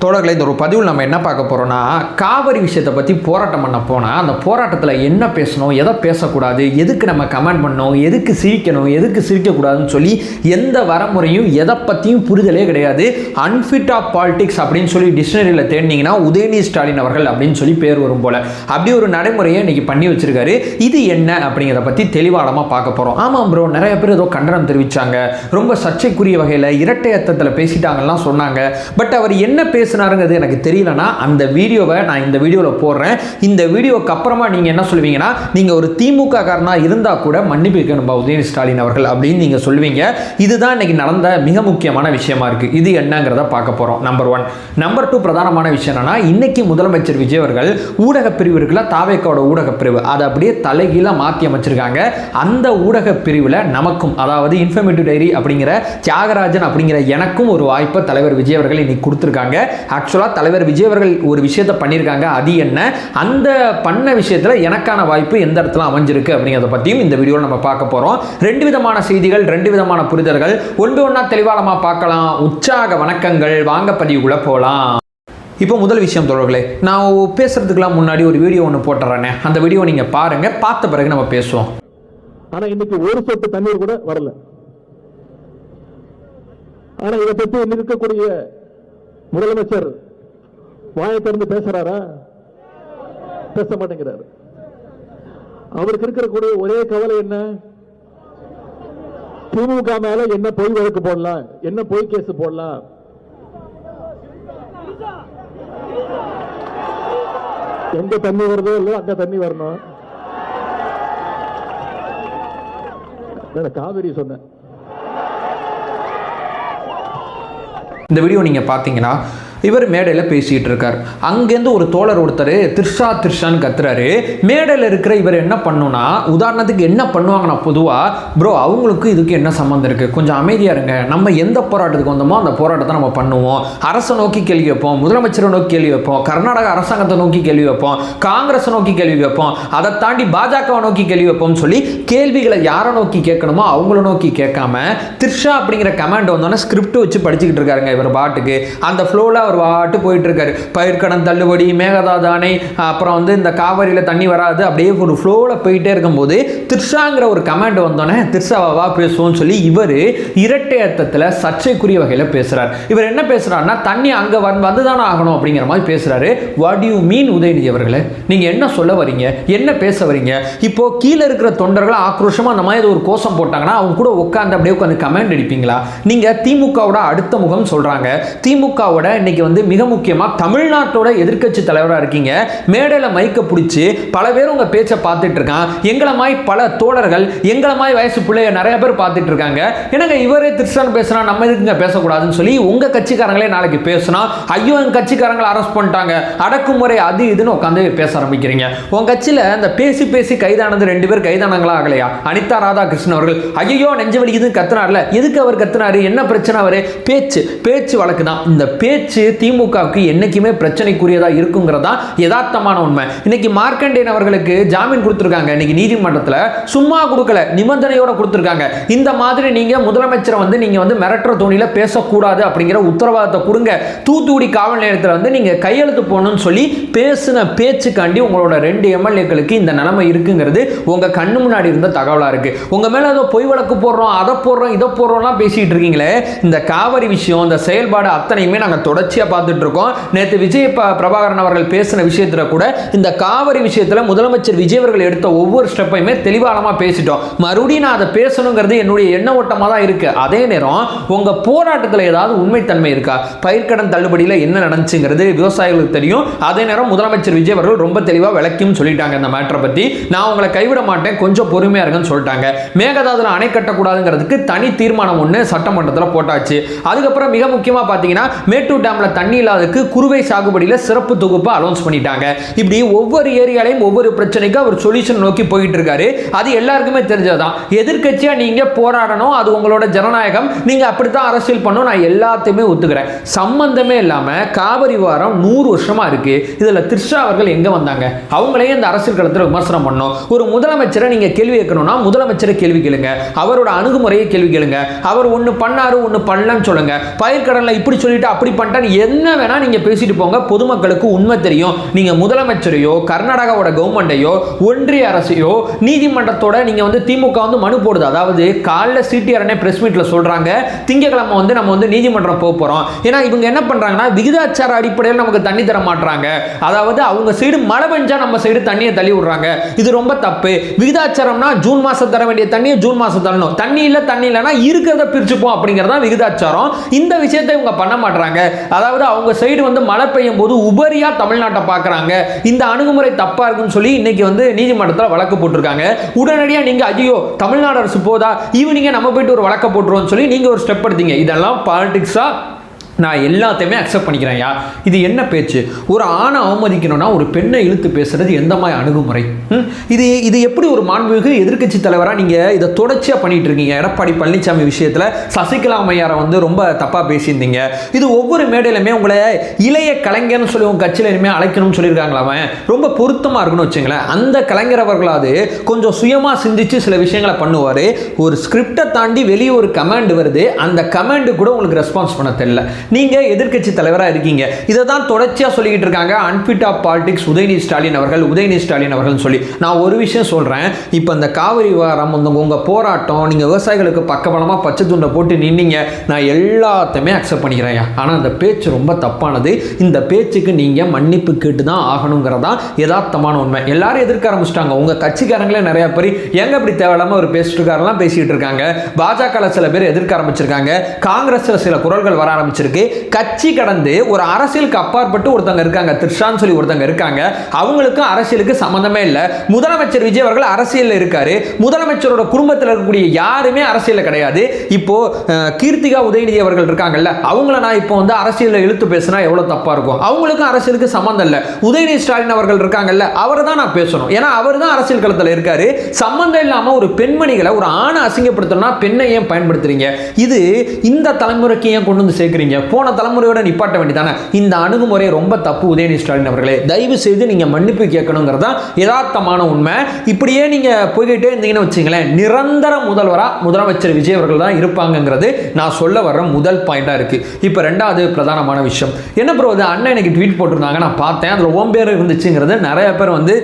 தோழர்களை இந்த ஒரு பதிவில் நம்ம என்ன பார்க்க போகிறோம்னா, காவிரி விஷயத்தை பற்றி போராட்டம் பண்ண போனால் அந்த போராட்டத்தில் என்ன பேசணும், எதை பேசக்கூடாது, எதுக்கு நம்ம கமெண்ட் பண்ணணும், எதுக்கு சிரிக்கணும், எதுக்கு சிரிக்கக்கூடாதுன்னு சொல்லி எந்த வரமுறையும் எதை பற்றியும் புரிதலே கிடையாது. அன்ஃபிட் ஆஃப் பாலிடிக்ஸ் அப்படின்னு சொல்லி டிக்ஷனரியில் தேடினீங்கன்னா உதயநிதி ஸ்டாலின் அவர்கள் அப்படின்னு சொல்லி பேர் வரும் போல் அப்படி ஒரு நடைமுறையை இன்னைக்கு பண்ணி வச்சிருக்காரு. இது என்ன அப்படிங்கிறத பற்றி தெளிவாளமாக பார்க்க போகிறோம். ஆமாம் ப்ரோ, நிறைய பேர் ஏதோ கண்டனம் தெரிவித்தாங்க, ரொம்ப சர்ச்சைக்குரிய வகையில் இரட்டை அர்த்தத்தில் பேசிட்டாங்கலாம் சொன்னாங்க. பட் அவர் என்ன பேசினாருங்கிறது எனக்கு தெரியலனா அந்த வீடியோவை நான் இந்த வீடியோவில் போடுறேன். இந்த வீடியோக்கு அப்புறமா நீங்கள் என்ன சொல்லுவீங்கன்னா, நீங்கள் ஒரு திமுக காரனாக இருந்தால் கூட மன்னிப்பு கேட்கணும் உதயநிதி ஸ்டாலின் அவர்கள் அப்படின்னு நீங்கள் சொல்லுவீங்க. இதுதான் இன்னைக்கு நடந்த மிக முக்கியமான விஷயமா இருக்குது. இது என்னங்கிறத பார்க்க போகிறோம். நம்பர் 1. நம்பர் 2 பிரதானமான விஷயம் என்னன்னா, இன்னைக்கு முதலமைச்சர் விஜய் அவர்கள் ஊடக பிரிவு இருக்குல்ல, தாவேக்காவோட ஊடக பிரிவு, அதை அப்படியே தலைகீழ மாற்றி அமைச்சிருக்காங்க. அந்த ஊடக பிரிவில் நமக்கும், அதாவது இன்ஃபர்மேட்டிவ் டைரி அப்படிங்கிற தியாகராஜன் அப்படிங்கிற எனக்கும் ஒரு வாய்ப்பை தலைவர் விஜய் அவர்கள் இன்னைக்கு கொடுத்துருக்காங்க. ஆக்சுவலாக தலைவர் விஜய் அவர்கள் ஒரு விஷயத்தை பண்ணியிருக்காங்க. அது என்ன, அந்த பண்ண விஷயத்தில் எனக்கான வாய்ப்பு எந்த இடத்துல அமைஞ்சிருக்கு அப்படிங்கிறத பற்றியும் இந்த வீடியோவில் நம்ம பார்க்க போகிறோம். 2 விதமான செய்திகள், 2 விதமான புரிதல்கள், ஒன்றா தெளிவாளமாக பார்க்கலாம். உற்சாக வணக்கங்கள், வாங்க பதிவுக்குள்ளே போகலாம். இப்போ முதல் விஷயம் தோழர்களே, நான் பேசுறதுக்கெல்லாம் முன்னாடி ஒரு வீடியோ ஒன்று போட்டுறேனே, அந்த வீடியோ நீங்கள் பாருங்க, பார்த்த பிறகு நம்ம பேசுவோம். ஆனால் இன்னைக்கு ஒரு சொட்டு தண்ணீர் கூட வரல. ஆனால் இதை பற்றி இருக்கக்கூடிய முதலமைச்சர் வாயை திறந்து பேசுறாரா? பேச மாட்டேங்கிறார். அவருக்கு இருக்கக்கூடிய ஒரே கவலை என்ன, திமுக மேல என்ன பொய் வழக்கு போடலாம், என்ன பொய் கேஸ் போடலாம். எங்க தண்ணி வருதோ இல்லையோ அங்க தண்ணி வரணும். காவிரி சொன்ன இந்த வீடியோ நீங்கள் பார்த்தீங்கன்னா இவர் மேடையில் பேசிகிட்டு இருக்கார். அங்கேருந்து ஒரு தோழர் ஒருத்தர் திர்ஷான்னு கத்துறாரு. மேடையில் இருக்கிற இவர் என்ன பண்ணுன்னா, உதாரணத்துக்கு என்ன பண்ணுவாங்கன்னா, பொதுவாக ப்ரோ அவங்களுக்கு இதுக்கு என்ன சம்மந்தம் இருக்குது, கொஞ்சம் அமைதியாக இருங்க, நம்ம எந்த போராட்டத்துக்கு வந்தோமோ அந்த போராட்டத்தை நம்ம பண்ணுவோம், அரசை நோக்கி கேள்வி வைப்போம், முதலமைச்சரை நோக்கி கேள்வி வைப்போம், கர்நாடக அரசாங்கத்தை நோக்கி கேள்வி வைப்போம், காங்கிரஸை நோக்கி கேள்வி வைப்போம், அதை தாண்டி பாஜகவை நோக்கி கேள்வி வைப்போம்னு சொல்லி கேள்விகளை யாரை நோக்கி கேட்கணுமோ அவங்கள நோக்கி கேட்காம திர்ஷா அப்படிங்கிற கமாண்ட் வந்தோன்னே ஸ்கிரிப்ட் வச்சு படிச்சுக்கிட்டு இருக்காருங்க இவர் பாட்டுக்கு. அந்த ஃப்ளோவில் அவர் வாட்டு போயிட்டு இருக்காரு. பயிர்க்கடன் தள்ளுபடி, மேகதாது அணை, அப்புறம் இந்த காவிரியில் தண்ணி வராது, அப்படியே ஒரு ஃப்ளோவில் போயிட்டே இருக்கும்போது திர்ஷாங்கிற ஒரு கமெண்ட் வந்தோன்னே திர்ஷாவா பேசுவோம்னு சொல்லி இவர் இரட்டை அர்த்தத்தில் சர்ச்சைக்குரிய வகையில் பேசுறார். இவர் என்ன பேசுறாருன்னா, தண்ணி அங்கே வந்துதானே ஆகணும் அப்படிங்கிற மாதிரி பேசுறாரு. வாட் யூ மீன் உதயநிதி அவர்களே, நீங்க என்ன சொல்ல வரீங்க, என்ன பேச வரீங்க? இப்போ கீழே இருக்கிற தொண்டர்கள் ஆக்ரோஷமா அந்த மாதிரி ஒரு கோஷம் போட்டாங்கன்னா அவங்க கூட உட்காந்து அப்படியே உட்காந்து கமெண்ட் அடிப்பீங்களா? நீங்க திமுகவோட அடுத்த முகம் சொல்றாங்க. திமுகவோட இன்னைக்கு மிக முக்கியமாக தமிழ்நாட்டோட எதிர்க்கட்சி தலைவராக இருக்கீங்க. மேடையில் மைக்க பிடிச்சி பல பேர் உங்கள் பேச்சை பார்த்துட்டு இருக்கான். எங்களை மாதிரி பல தோழர்கள், எங்களை மாதிரி வயசு பிள்ளைய நிறைய பேர் பார்த்துட்டு இருக்காங்க. எனக்கு இவரே திருஷ்டான் பேசுனா நம்ம எதுக்குங்க பேசக்கூடாதுன்னு சொல்லி உங்கள் கட்சிக்காரங்களே நாளைக்கு பேசுனா, ஐயோ எங்கள் கட்சிக்காரங்களை அரெஸ்ட் பண்ணிட்டாங்க, அடக்குமுறை அது இதுன்னு உட்காந்து பேச ஆரம்பிக்கிறீங்க. உங்கள் கட்சியில் இந்த பேசி பேசி கைதானது 2 பேர் கைதானங்களா ஆகலையா? அனிதா ராதாகிருஷ்ணன் அவர்கள் ஐயோ நெஞ்சு வலிக்குதுன்னு கத்துனார்ல, எதுக்கு அவர் கத்துனாரு, என்ன பிரச்சனை? அவரு பேச்சு வழக்கு தான். இந்த பேச்சு திமுகவுக்கு என்னைக்குமே பிரச்சனைக்குரியதா இருக்குங்கிறதா யதார்த்தமான உண்மை. இன்னைக்கு மார்க்கண்டேயன் அவர்களுக்கு ஜாமீன் கொடுத்திருக்காங்க. இன்னைக்கு நீதிமன்றத்தில் சும்மா கொடுக்கல, நிபந்தனையோட கொடுத்திருக்காங்க. இந்த மாதிரி நீங்க முதலமைச்சரை நீங்க மிரட்டுற தோணியில பேசக்கூடாது அப்படிங்கிற உத்தரவாதத்தை கொடுங்க. தூத்துக்குடி காவல் நிலையத்தில் நீங்க கையெழுத்து போடணும்னு சொல்லி பேசின பேச்சுக்காண்டி உங்களோட 2 எம்எல்ஏக்களுக்கு இந்த நிலைமை இருக்குங்கிறது உங்க கண்ணு முன்னாடி இருந்த தகவலா இருக்கு. உங்க மேல ஏதோ பொய் வழக்கு போடுறோம், அதை போடுறோம், இதை போடுறோம்லாம் பேசிட்டு இருக்கீங்களே. இந்த காவிரி விஷயம், இந்த செயல்பாடு அத்தனையுமே நாங்கள் தொடர்ச்சியா பார்த்துட்டு இருக்கோம். நேற்று விஜய் பிரபாகரன் அவர்கள் பேசின விஷயத்துல கூட இந்த காவிரி விஷயத்துல முதலமைச்சர் விஜய் அவர்கள் எடுத்த ஒவ்வொரு ஸ்டெப்பையுமே தெளிவாளமா பேசிட்டோம். மறுபடியும் நான் அதை பேசணுங்கிறது என்னுடைய எண்ண ஓட்டமா தான் இருக்கு. அதே நேரம் உங்க போராட்டத்தில் ஏதாவது உண்மைத்தன்மை இருக்கா? பயிர்க்கடன் தள்ளுபடியில் என்ன நடந்துச்சுங்கிறது விவசாயிகளுக்கு தெரியும். அதே நேரம் முதலமைச்சர் விஜய் அவர்கள் ரொம்ப தெளிவாக விளக்கியும் சொல்லிட்டாங்க இந்த மேட்டரை பத்தி. நான் உங்களை கைவிட மாட்டேன், கொஞ்சம் பொறுமையா இருக்குன்னு சொல்லிட்டாங்க. மேகதாதுல அணை கட்டக்கூடாதுங்கிறதுக்கு தனி தீர்மானம் ஒன்று சட்டமன்றத்தில் போட்டாச்சு. அதுக்கப்புறம் மிக முக்கியமா பாத்தீங்கன்னா மேட்டூர் டேம்ல தண்ணி இல்லாததுக்கு குறுவை சாகுபடியில் சிறப்பு தொகுப்பு அனௌன்ஸ் பண்ணிட்டாங்க. இப்படி ஒவ்வொரு ஏரியாலையும் ஒவ்வொரு பிரச்சனைக்கு அவர் சொல்யூஷன் நோக்கி போயிட்டு இருக்காரு. அது எல்லாருக்குமே தெரிஞ்சதுதான். எதிர்க்கட்சியா நீங்க போராடணும், அது உங்களோட ஜனநாயகம், நீங்க அப்படித்தான் அரசியல் பண்ணணும், நான் எல்லாத்தையுமே ஒத்துக்கிறேன். சம்பந்தமே இல்லாம காவிரி வாரம் 100 வருஷமா இருக்கு. இதுல திர்ஷா அவர்கள் எங்க வந்தாங்க? அவங்களே இந்த அரசியல் களத்தில் விமர்சனம் பண்ணணும். ஒரு முதலமைச்சரை நீங்க கேள்வி கேட்கணும்னா முதலமைச்சரை கேள்வி கேளுங்க, அவரோட அணுகுமுறையை கேள்வி கேளுங்க. அவர் ஒன்னு பண்ணாரு ஒன்னு பண்ணலன்னு சொல்லுங்க. பயிர்க்கடன்ல இப்படி சொல்லிட்டு அப்படி பண்ணிட்டான்னு என்ன வேணா நீங்க பேசிட்டு போங்க, பொதுமக்களுக்கு உண்மை தெரியும். நீங்க முதலமைச்சரையோ கர்நாடகாவோட கவர்மெண்டையோ ஒன்றிய அரசையோ நீதிமன்றத்தோட நீங்க வந்து திமுக வந்து மனு போடுது. அதாவது காலைல சிடிஆர்னே பிரஸ் மீட்ல சொல்றாங்க திங்கக்கிழமை வந்து நம்ம வந்து நீதிமன்றம் போக போறோம். ஏன்னா இவங்க என்ன பண்றாங்கன்னா விகிதாச்சார அடிப்படையில் நமக்கு தண்ணி தர மாட்டாங்க. அதாவது அவங்க சைடு மழை பெஞ்சா நம்ம சைடு தண்ணியை தள்ளி விடுறாங்க. இது ரொம்ப தப்பு. விகிதாச்சாரம்னா ஜூன் மாசம் தர வேண்டிய தண்ணியை ஜூன் மாசம் தரணும், தண்ணி இல்லைன்னா இருக்கிறத பிரிச்சுப்போம் அப்படிங்கறத விகிதாச்சாரம். இந்த விஷயத்தை இவங்க பண்ண மாட்டாங்க. அதாவது அவங்க சைடு வந்து மழை பெய்யும் போது உபரியா தமிழ்நாட்டை பார்க்கறாங்க. இந்த அணுகுமுறை தப்பா இருக்குன்னு சொல்லி இன்னைக்கு வந்து நீதிமன்றத்தில் வழக்கு போட்டிருக்காங்க. உடனடியாக நீங்க ஐயோ தமிழ்நாடு அரசு போதா ஈவினிங்க நம்ம போயிட்டு ஒரு வழக்க போட்டுருவோம் சொல்லி நீங்க ஒரு ஸ்டெப் எடுத்தீங்க. இதெல்லாம் பாலிடிக்ஸா நான் எல்லாத்தையுமே அக்செப்ட் பண்ணிக்கிறேன். இது என்ன பேச்சு? ஒரு ஆணை அவமதிக்கணும்னா ஒரு பெண்ணை இழுத்து பேசுறது எந்த மாதிரி அணுகுமுறை? இது எப்படி ஒரு மாண்புமிகு எதிர்க்கட்சி தலைவராக நீங்கள் இதை தொடர்ச்சியாக பண்ணிட்டு இருக்கீங்க? எடப்பாடி பழனிசாமி விஷயத்தில் சசிகலா அம்மையாரை வந்து ரொம்ப தப்பாக பேசியிருந்தீங்க. இது ஒவ்வொரு மேடையிலுமே உங்களை இளைய கலைஞர்னு சொல்லி உங்கள் கட்சியில் இனிமேல் அழைக்கணும்னு சொல்லியிருக்காங்களா? அவன் ரொம்ப பொருத்தமாக இருக்குன்னு வச்சுங்களேன். அந்த கலைஞர் அவர்களாவது கொஞ்சம் சுயமாக சிந்திச்சு சில விஷயங்களை பண்ணுவார். ஒரு ஸ்கிரிப்டை தாண்டி வெளியே ஒரு கமாண்ட் வருது, அந்த கமாண்டு கூட உங்களுக்கு ரெஸ்பான்ஸ் பண்ண தெரியல. நீங்க எதிர்க்கட்சி தலைவராக இருக்கீங்க. இதை தான் தொடர்ச்சியாக சொல்லிக்கிட்டு இருக்காங்க unfit of politics Udhayanidhi Stalin அவர்கள் சொல்லி. நான் ஒரு விஷயம் சொல்றேன். இப்போ இந்த காவிரி விவகாரம் உங்க போராட்டம், நீங்க விவசாயிகளுக்கு பக்கபலமா பச்சை துண்டை போட்டு நின்னீங்க, நான் எல்லாத்தையுமே அக்செப்ட் பண்ணிக்கிறேன். ஆனால் அந்த பேச்சு ரொம்ப தப்பானது. இந்த பேச்சுக்கு நீங்க மன்னிப்பு கேட்டு தான் ஆகணுங்கிறதா யதார்த்தமான உண்மை. எல்லாரும் எதிர்க்க ஆரம்பிச்சிட்டாங்க. உங்க கட்சிக்காரங்களே நிறைய பேர் எங்க இப்படி தேவையில்லாம ஒரு பேசிட்டுருக்காரெல்லாம் பேசிட்டு இருக்காங்க. பாஜக சில பேர் எதிர்க்க ஆரம்பிச்சிருக்காங்க. காங்கிரஸ்ல சில குரல்கள் வர ஆரம்பிச்சிருக்கு. கட்சி கடந்து ஒரு அரசியலுக்கு அப்பாற்பட்டு ஒருத்தங்க இருக்காங்க, த்ரிஷான்னு சொல்லி ஒருத்தங்க இருக்காங்க. அவங்களுக்கு அரசியலுக்கு சம்பந்தமே இல்லை. முதலமைச்சர் விஜய் அவர்கள் அரசியல் இருக்காரு. முதலமைச்சரோட குடும்பத்தில் இருக்கக்கூடிய யாருமே அரசியல் கிடையாது. இப்போ கீர்த்திகா உதயநிதி அவர்கள் இருக்காங்கல்ல, அவங்கள நான் இப்போ வந்து அரசியலில் இழுத்து பேசினா எவ்வளவு தப்பா இருக்கும்? அவங்களுக்கும் அரசியலுக்கு சம்பந்தம் இல்லை. உதயநிதி ஸ்டாலின் அவர்கள் இருக்காங்கல்ல, அவரை தான் நான் பேசணும். ஏன்னா அவர் தான் அரசியல் களத்தில் இருக்காரு. சம்பந்தம் இல்லாம ஒரு பெண்மணிகளை, ஒரு ஆணை அசிங்கப்படுத்தணும்னா பெண்ணை ஏன் பயன்படுத்துறீங்க? இது இந்த தலைமுறைக்கு ஏன் கொண்டு வந்து சேர்க்கிறீங்க? போன தலைமுறையோட நிப்பாட்ட வேண்டியதானே? இந்த அணுகுமுறை ரொம்ப தப்பு. உதயநிதி ஸ்டாலின் அவர்களே, தயவு செய்து நீங்க மன்னிப்பு கேட்கணுங்கிறதா யதார்த்தமான உண்மை. இப்படியே நீங்க போய்கிட்டே இருந்தீங்கன்னு வச்சுங்களேன், நிரந்தர முதலமைச்சர் விஜய் அவர்கள் தான் இருப்பாங்கிறது நான் சொல்ல வர்ற முதல் பாயிண்டா இருக்கு. இப்போ ரெண்டாவது பிரதானமான விஷயம் என்ன ப்ரோ? அண்ணன் எனக்கு ட்வீட் போட்டிருந்தாங்க, நான் பார்த்தேன். அதில் ஓம் பேர் இருந்துச்சுங்கிறது நிறைய பேர் வந்து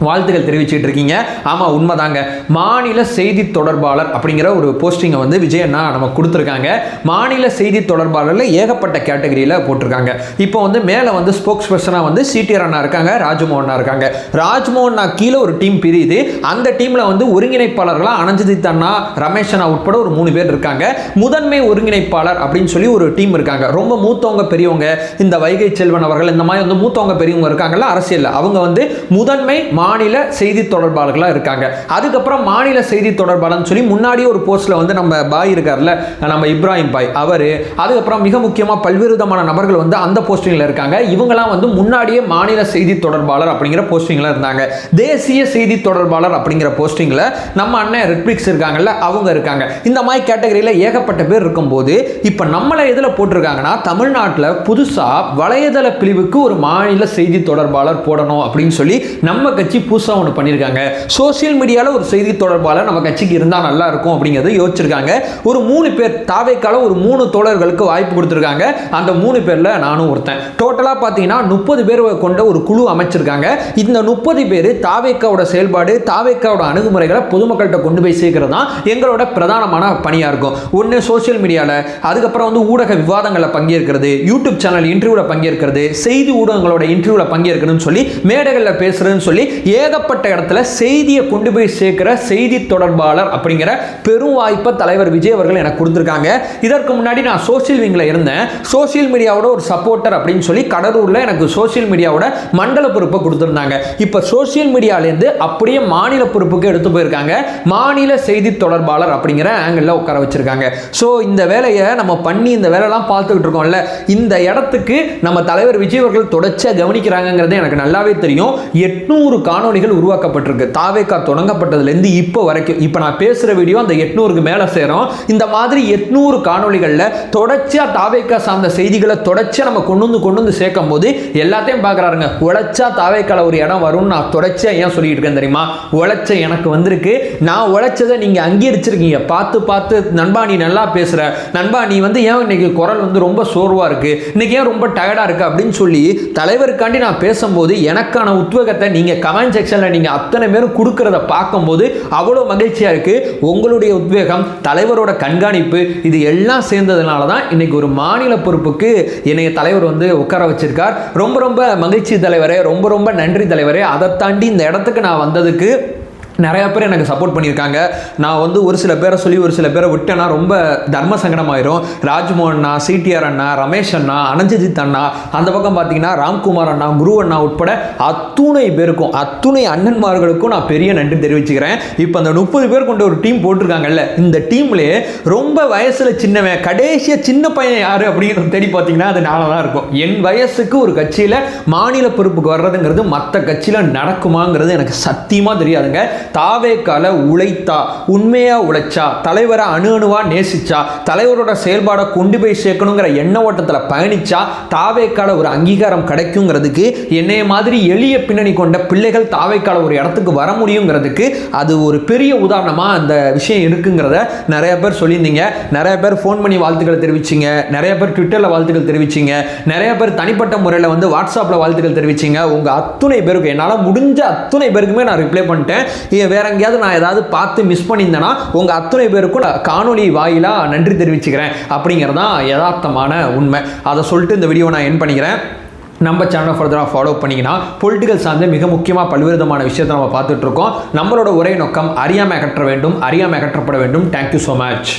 வாழ்த்துக்கள் தெரிவிச்சிட்டு இருக்கீங்க. ஆமாம், உண்மைதாங்க. மாநில செய்தி தொடர்பாளர் அப்படிங்கிற ஒரு போஸ்டிங்கை வந்து விஜய் அண்ணா நமக்கு கொடுத்துருக்காங்க. மாநில செய்தி தொடர்பாளரில் ஏகப்பட்ட கேட்டகரியில் போட்டிருக்காங்க. இப்போ வந்து மேலே வந்து ஸ்போக்ஸ் பர்சனாக வந்து சிடிஆர் அண்ணா இருக்காங்க, ராஜ்மோகன் இருக்காங்க. ராஜ்மோகன் கீழே ஒரு டீம் பிரியுது. அந்த டீமில் வந்து ஒருங்கிணைப்பாளர்களாக அனஞ்சித் அண்ணா, ரமேஷ் அண்ணா உட்பட ஒரு 3 பேர் இருக்காங்க. முதன்மை ஒருங்கிணைப்பாளர் அப்படின்னு சொல்லி ஒரு டீம் இருக்காங்க. ரொம்ப மூத்தவங்க பெரியவங்க, இந்த வைகை செல்வன் அவர்கள், இந்த மாதிரி வந்து மூத்தவங்க பெரியவங்க இருக்காங்கல்ல அரசியலில், அவங்க வந்து முதன்மை மாநில செய்தி தொடர்பாளர்களாக இருக்காங்க. அதுக்கப்புறம் மாநில செய்தி தொடர்பாளர்னு சொல்லி முன்னாடியே ஒரு போஸ்ட்ல வந்து நம்ம பாய் இருக்கார்ல, நம்ம இப்ராஹிம் பாய் அவர், அதுக்கப்புறம் மிக முக்கியமாக பல்வேறு விதமான நபர்கள் வந்து அந்த போஸ்டிங்கில் இருக்காங்க. இவங்கெல்லாம் வந்து முன்னாடியே மாநில செய்தி தொடர்பாளர் அப்படிங்கிற போஸ்டிங்கில் இருந்தாங்க. தேசிய செய்தி தொடர்பாளர் அப்படிங்கிற போஸ்டிங்கில் நம்ம அண்ணன் ரெட்பிக்ஸ் இருக்காங்கல்ல, அவங்க இருக்காங்க. இந்த மாதிரி கேட்டகரியில் ஏகப்பட்ட பேர் இருக்கும்போது இப்போ நம்மளை எதில் போட்டிருக்காங்கன்னா, தமிழ்நாட்டில் புதுசாக வலைதள பிரிவுக்கு ஒரு மாநில செய்தி தொடர்பாளர் போடணும் அப்படின்னு சொல்லி நம்ம கட்சி புதுசாக ஒன்று பண்ணியிருக்காங்க. சோசியல் மீடியாவில் ஒரு செய்தி தொடர்பாளர் நம்ம கட்சிக்கு இருந்தால் நல்லா இருக்கும் அப்படிங்கிறத யோசிச்சிருக்காங்க. ஒரு 3 பேர் தாவேக்கால ஒரு 3 தோழர்களுக்கு வாய்ப்பு கொடுத்துருக்காங்க. அந்த 3 பேரில் நானும் ஒருத்தன். டோட்டலாக பார்த்தீங்கன்னா 30 பேர் கொண்ட ஒரு குழு அமைச்சிருக்காங்க. இந்த 30 பேர் தாவேக்காவோட செயல்பாடு, தாவேக்காவோட அணுகுமுறைகளை பொதுமக்கள்கிட்ட கொண்டு போய் சேர்க்கிறது தான் எங்களோட பிரதானமான பணியாக இருக்கும். ஒன்று சோசியல் மீடியாவில், அதுக்கப்புறம் வந்து ஊடக விவாதங்களில் பங்கேற்கிறது, யூடியூப் சேனல் இன்டர்வியூவில் பங்கேற்கிறது, செய்தி ஊடகங்களோட இன்டர்வியூவில் பங்கேற்கணும்னு சொல்லி, மேடைகளில் பேசுறதுன்னு சொல்லி ஏகப்பட்ட இடத்துல செய்தியை கொண்டு போய் சேர்க்கிற செய்தி தொடர்பாளர் அப்படிங்கிற பெரும் வாய்ப்பை தலைவர் விஜய் அவர்கள் எனக்கு கொடுத்துருக்காங்க. இதற்கு முன்னாடி நான் சோசியல் விங்கில் இருந்தேன். சோசியல் மீடியாவோட ஒரு சப்போர்ட்டர் அப்படின்னு சொல்லி கடலூரில் எனக்கு சோசியல் மீடியாவோட மண்டல பொறுப்பை கொடுத்துருந்தாங்க. இப்போ சோசியல் மீடியாவிலேருந்து அப்படியே மாநில பொறுப்புக்கு எடுத்து போயிருக்காங்க. மாநில செய்தி தொடர்பாளர் அப்படிங்கிற ஆங்கிளில் உட்கார வச்சிருக்காங்க. ஸோ இந்த வேலையை நம்ம பண்ணி இந்த வேலையெல்லாம் பார்த்துக்கிட்டு இருக்கோம்ல, இந்த இடத்துக்கு நம்ம தலைவர் விஜய் அவர்கள் தொடர்ச்சியாக கவனிக்கிறாங்கிறது எனக்கு நல்லாவே தெரியும். 800 காணொளிகள் உருவாக்கப்பட்டிருக்கு. தாவேகா தொடங்கப்பட்டதுலேருந்து இப்போ வரைக்கும். இப்போ நான் பேசுகிற வீடியோ அந்த 800க்கு மேலே சேரும். இந்த மாதிரி 800 காணொளிகளில் தொடர்ச்சியாக தாவேகா சார்ந்த செய்திகளை தொடர்ச்சியாக நம்ம கொண்டு வந்து சேர்க்கும் போது எல்லாத்தையும் பார்க்குறாருங்க. உழைச்சா தாவேக்கால ஒரு இடம் வரும்னு நான் தொடர்ச்சியாக ஏன் சொல்லிட்டு இருக்கேன் தெரியுமா? உழைச்ச எனக்கு வந்திருக்கு, நான் உழைச்சதை நீங்கள் அங்கீகரிச்சிருக்கீங்க. பார்த்து நண்பா நீ நல்லா பேசுகிற, நண்பா நீ வந்து ஏன் இன்னைக்கு குரல் வந்து ரொம்ப சோர்வாக இருக்குது, இன்னைக்கு ஏன் ரொம்ப டயர்டாக இருக்குது அப்படின்னு சொல்லி தலைவருக்காண்டி நான் பேசும்போது எனக்கான உத்வேகத்தை நீங்கள் கமெண்ட் செக்ஷனில் நீங்கள் அத்தனை பேரும் கொடுக்கறத பார்க்கும்போது அவ்வளோ மகிழ்ச்சியாக இருக்குது. உங்களுடைய உத்வேகம், தலைவரோட கண்காணிப்பு, இது எல்லாம் சேர்ந்ததுனால தான் இன்னைக்கு ஒரு மாநில பொறுப்புக்கு என்னைய தலைவர் வந்து உட்கார வச்சிருக்கார். ரொம்ப ரொம்ப மகிழ்ச்சி தலைவரே, ரொம்ப நன்றி தலைவரே. அதை தாண்டி இந்த இடத்துக்கு நான் வந்ததுக்கு நிறையா பேர் எனக்கு சப்போர்ட் பண்ணியிருக்காங்க. நான் வந்து ஒரு சில பேரை சொல்லி ஒரு சில பேரை விட்டேன்னா ரொம்ப தர்ம சங்கடமாயிரும். ராஜ்மோகன் அண்ணா, சிடிஆர் அண்ணா, ரமேஷ் அண்ணா, அனஞ்சஜித் அண்ணா, அந்த பக்கம் பார்த்தீங்கன்னா ராம்குமார் அண்ணா, குரு அண்ணா உட்பட அத்துணை பேருக்கும், அத்துணை அண்ணன்மார்களுக்கும் நான் பெரிய நன்றி தெரிவிச்சுக்கிறேன். இப்போ அந்த 30 பேர் கொண்ட ஒரு டீம் போட்டிருக்காங்கல்ல, இந்த டீம்லேயே ரொம்ப வயசில் சின்னவன், கடைசியாக சின்ன பையன் யார் அப்படிங்கிறத தேடி பார்த்தீங்கன்னா அது நானாக தான் இருக்கும். என் வயசுக்கு ஒரு கட்சியில் மாநில பொறுப்புக்கு வர்றதுங்கிறது மற்ற கட்சியில் நடக்குமாங்கிறது எனக்கு சத்தியமாக தெரியாதுங்க. தாவேக்கால உழைத்தா, உண்மையா உழைச்சா, தலைவரை அணுவா நேசிச்சா, தலைவரோட செயல்பாடை கொண்டு போய் சேர்க்கணுங்கிற எண்ண ஓட்டத்தில் பயணிச்சா தாவேக்கால ஒரு அங்கீகாரம் கிடைக்குங்கிறதுக்கு, என்னைய மாதிரி எளிய பின்னணி கொண்ட பிள்ளைகள் தாவேக்கால ஒரு இடத்துக்கு வர முடியுங்கிறதுக்கு அது ஒரு பெரிய உதாரணமாக அந்த விஷயம் இருக்குங்கிறத நிறைய பேர் சொல்லியிருந்தீங்க. நிறைய பேர் ஃபோன் பண்ணி வாழ்த்துக்கள் தெரிவிச்சிங்க, நிறைய பேர் ட்விட்டரில் வாழ்த்துக்கள் தெரிவிச்சிங்க, நிறைய பேர் தனிப்பட்ட முறையில் வந்து வாட்ஸ்அப்பில் வாழ்த்துக்கள் தெரிவிச்சிங்க. உங்கள் அத்துணை பேருக்கு என்னால் முடிஞ்ச அத்துணை பேருக்குமே நான் ரிப்ளை பண்ணிட்டேன். வேற எங்கேயாவது நான் ஏதாவது பார்த்து மிஸ் பண்ணியிருந்தேன்னா உங்கள் அத்தனை பேருக்கும் காணொலி வாயிலாக நன்றி தெரிவிச்சுக்கிறேன். அப்படிங்கிறதான் யதார்த்தமான உண்மை. அதை சொல்லிட்டு இந்த வீடியோ நான் என் பண்ணிக்கிறேன். நம்ம சேனலை ஃபர்தராக ஃபாலோ பண்ணிங்கன்னா பொலிட்டிக்கல் சார்ந்து மிக முக்கியமாக பல்வேறு விதமான விஷயத்தை நம்ம பார்த்துட்ருக்கோம். நம்மளோட ஒரே நோக்கம் அறியாமை அகற்ற வேண்டும், அறியாமை அகற்றப்பட வேண்டும். Thank you so much.